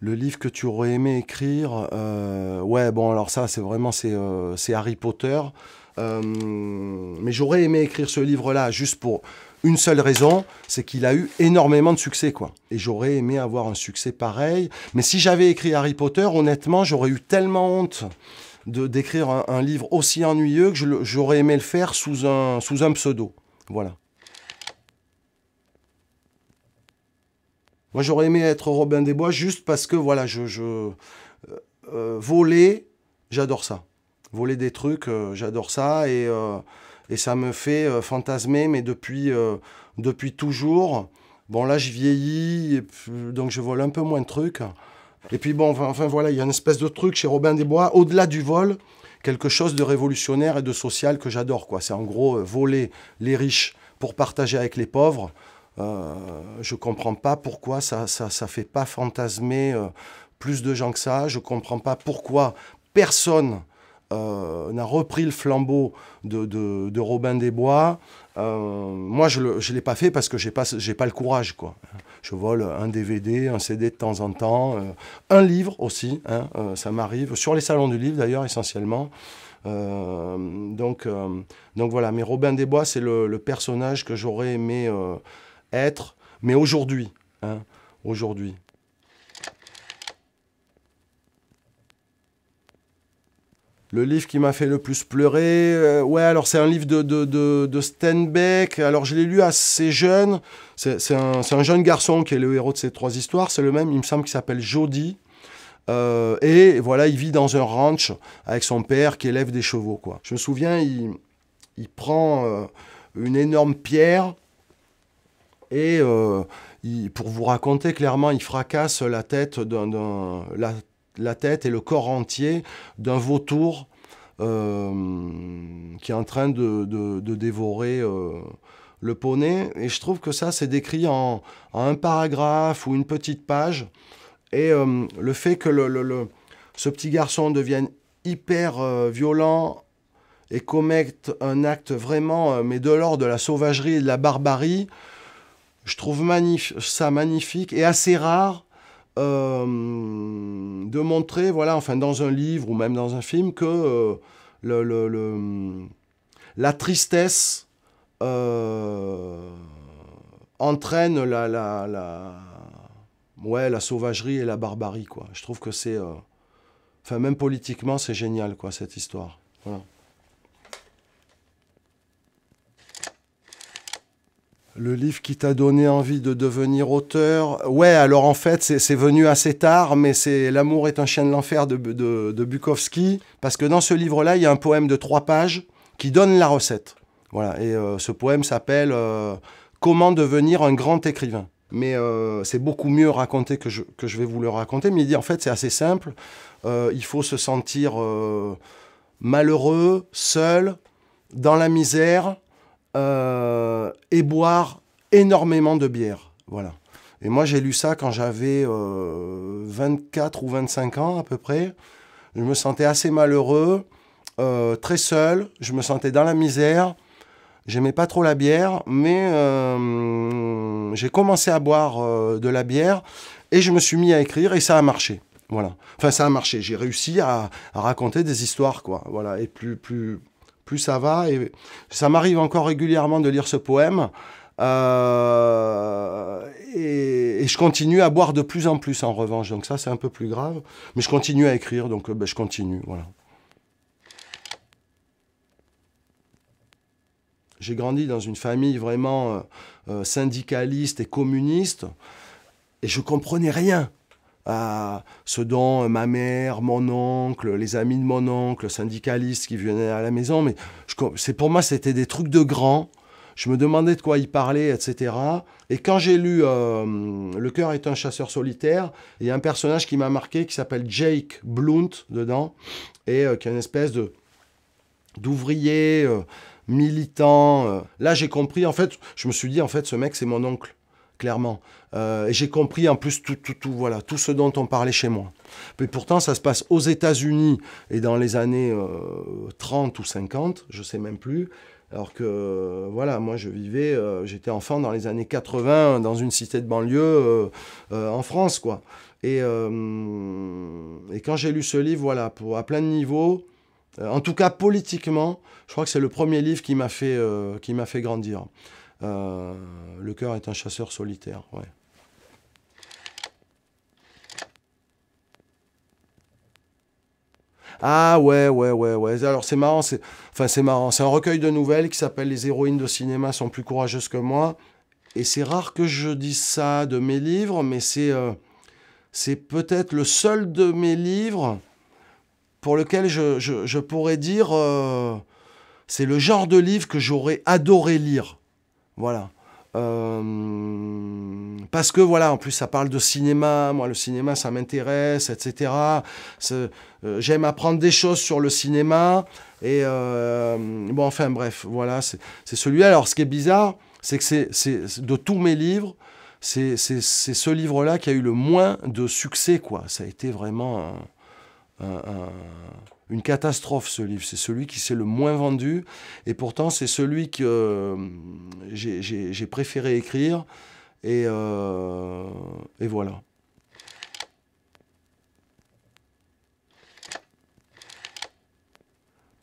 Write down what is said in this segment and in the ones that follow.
Le livre que tu aurais aimé écrire, ouais, bon, alors ça, c'est vraiment, c'est Harry Potter. Mais j'aurais aimé écrire ce livre-là juste pour une seule raison, c'est qu'il a eu énormément de succès, quoi. Et j'aurais aimé avoir un succès pareil. Mais si j'avais écrit Harry Potter, honnêtement, j'aurais eu tellement honte d'écrire un livre aussi ennuyeux que j'aurais aimé le faire sous un pseudo. Voilà. Moi, j'aurais aimé être Robin des Bois juste parce que, voilà, voler, j'adore ça. Voler des trucs, j'adore ça. Et ça me fait fantasmer, mais depuis toujours. Bon, là, je vieillis, donc je vole un peu moins de trucs. Et puis, bon, enfin voilà, il y a une espèce de truc chez Robin des Bois, au-delà du vol, quelque chose de révolutionnaire et de social que j'adore, quoi. C'est en gros voler les riches pour partager avec les pauvres. Je comprends pas pourquoi ça fait pas fantasmer plus de gens que ça. Je comprends pas pourquoi personne n'a repris le flambeau de Robin des Bois. Moi, je ne l'ai pas fait parce que j'ai pas le courage, quoi. Je vole un DVD, un CD de temps en temps, un livre aussi, hein, ça m'arrive, sur les salons du livre d'ailleurs essentiellement. Euh, donc, euh, donc voilà, mais Robin des Bois, c'est le personnage que j'aurais aimé être, mais aujourd'hui, hein, aujourd'hui. Le livre qui m'a fait le plus pleurer, ouais, alors c'est un livre de Steinbeck. Alors je l'ai lu assez jeune. C'est un jeune garçon qui est le héros de ces trois histoires. C'est le même, il me semble, qui s'appelle Jody. Et voilà, il vit dans un ranch avec son père qui élève des chevaux, quoi. Je me souviens, il prend une énorme pierre et pour vous raconter clairement, il fracasse la tête la tête et le corps entier d'un vautour qui est en train de dévorer le poney. Et je trouve que ça, c'est décrit en un paragraphe ou une petite page. Et le fait que ce petit garçon devienne hyper violent et commette un acte vraiment, mais de l'ordre de la sauvagerie et de la barbarie, je trouve ça magnifique et assez rare de montrer, voilà, enfin dans un livre ou même dans un film, que le, le- le- la tristesse euh, entraîne ouais, la sauvagerie et la barbarie, quoi. Je trouve que c'est, enfin même politiquement, c'est génial, quoi, cette histoire. Voilà. Le livre qui t'a donné envie de devenir auteur. Ouais, alors en fait, c'est venu assez tard, mais c'est L'amour est un chien de l'enfer de Bukowski. Parce que dans ce livre-là, il y a un poème de 3 pages qui donne la recette. Voilà, et ce poème s'appelle Comment devenir un grand écrivain. Mais c'est beaucoup mieux raconté que je vais vous le raconter. Mais il dit en fait, c'est assez simple. Il faut se sentir malheureux, seul, dans la misère, et boire énormément de bière. Voilà. Et moi, j'ai lu ça quand j'avais 24 ou 25 ans à peu près. Je me sentais assez malheureux, très seul. Je me sentais dans la misère. J'aimais pas trop la bière, mais j'ai commencé à boire de la bière et je me suis mis à écrire et ça a marché. Voilà. Enfin, ça a marché. J'ai réussi à raconter des histoires, quoi. Voilà. Et plus ça va. Et ça m'arrive encore régulièrement de lire ce poème. Et je continue à boire de plus en plus, en revanche. Donc ça, c'est un peu plus grave. Mais je continue à écrire, donc ben, je continue. Voilà. J'ai grandi dans une famille vraiment syndicaliste et communiste. Et je comprenais rien à ce dont ma mère, mon oncle, les amis de mon oncle, syndicalistes qui venaient à la maison. Mais pour moi, c'était des trucs de grands. Je me demandais de quoi ils parlaient, etc. Et quand j'ai lu Le cœur est un chasseur solitaire, il y a un personnage qui m'a marqué qui s'appelle Jake Blount dedans, et qui est une espèce d'ouvrier militant. Là, j'ai compris, en fait, je me suis dit, en fait, ce mec, c'est mon oncle. clairement. Et j'ai compris en plus voilà, tout ce dont on parlait chez moi. Mais pourtant, ça se passe aux États-Unis et dans les années 30 ou 50, je sais même plus. Alors que, voilà, moi je vivais, j'étais enfant dans les années 80 dans une cité de banlieue en France, quoi. Et quand j'ai lu ce livre, voilà, à plein de niveaux, en tout cas politiquement, je crois que c'est le premier livre qui m'a fait grandir. Le cœur est un chasseur solitaire, ouais. Ah ouais, ouais, ouais, ouais. Alors c'est marrant, c'est marrant. C'est un recueil de nouvelles qui s'appelle Les héroïnes de cinéma sont plus courageuses que moi. Et c'est rare que je dise ça de mes livres, mais c'est peut-être le seul de mes livres pour lequel je pourrais dire c'est le genre de livre que j'aurais adoré lire. Voilà. Parce que voilà, en plus ça parle de cinéma, moi le cinéma ça m'intéresse, etc. J'aime apprendre des choses sur le cinéma, et bon enfin bref, voilà, c'est celui-là. Alors ce qui est bizarre, c'est que c'est de tous mes livres, c'est ce livre-là qui a eu le moins de succès, quoi. Ça a été vraiment une catastrophe, ce livre. C'est celui qui s'est le moins vendu. Et pourtant, c'est celui que j'ai préféré écrire. Et voilà.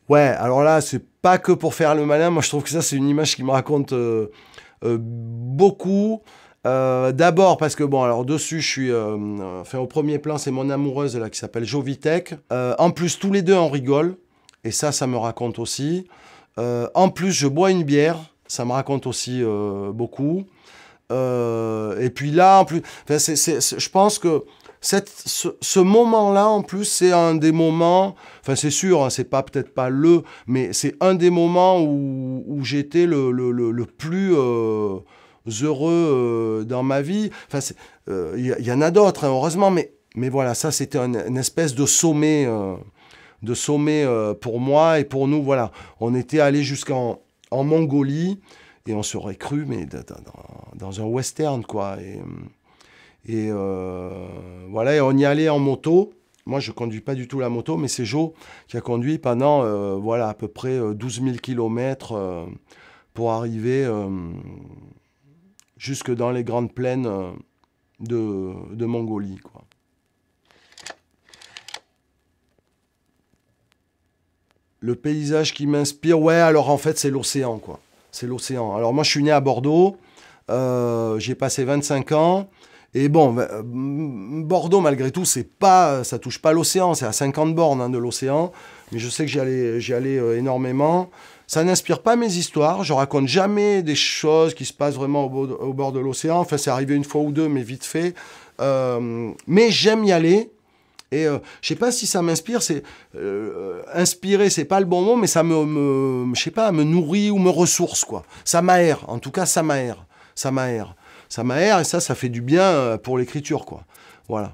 Ouais, alors là, c'est pas que pour faire le malin. Moi, je trouve que ça, c'est une image qui me raconte beaucoup. D'abord parce que, bon, alors dessus, je suis... enfin, au premier plan, c'est mon amoureuse, là, qui s'appelle Jovitek. En plus, tous les deux, on rigole. Et ça me raconte aussi. En plus, je bois une bière. Ça me raconte aussi beaucoup. Et puis là, en plus... Enfin, je pense que ce moment-là, en plus, c'est un des moments... Enfin, c'est sûr, hein, c'est pas peut-être pas mais c'est un des moments où j'étais le plus... heureux dans ma vie. Enfin, y en a d'autres, hein, heureusement, mais voilà, ça c'était une espèce de sommet, pour moi et pour nous. Voilà, on était allé jusqu'en Mongolie et on serait cru, mais dans un western, quoi. Et voilà, et on y allait en moto. Moi, je conduis pas du tout la moto, mais c'est Jo qui a conduit pendant, voilà, à peu près 12 000 kilomètres pour arriver jusque dans les grandes plaines de Mongolie, quoi. Le paysage qui m'inspire, ouais, alors en fait, c'est l'océan, quoi. C'est l'océan. Alors moi, je suis né à Bordeaux, j'ai passé 25 ans, et bon, Bordeaux, malgré tout, ça touche pas l'océan, c'est à 50 bornes, hein, de l'océan, mais je sais que j'y allais énormément. Ça n'inspire pas mes histoires, je raconte jamais des choses qui se passent vraiment au bord de l'océan. Enfin, c'est arrivé une fois ou deux, mais vite fait. Mais j'aime y aller. Et je sais pas si ça m'inspire, inspirer, c'est pas le bon mot, mais ça je sais pas, me nourrit ou me ressource, quoi. Ça m'aère, en tout cas, ça m'aère. Ça m'aère, et ça fait du bien pour l'écriture, quoi. Voilà.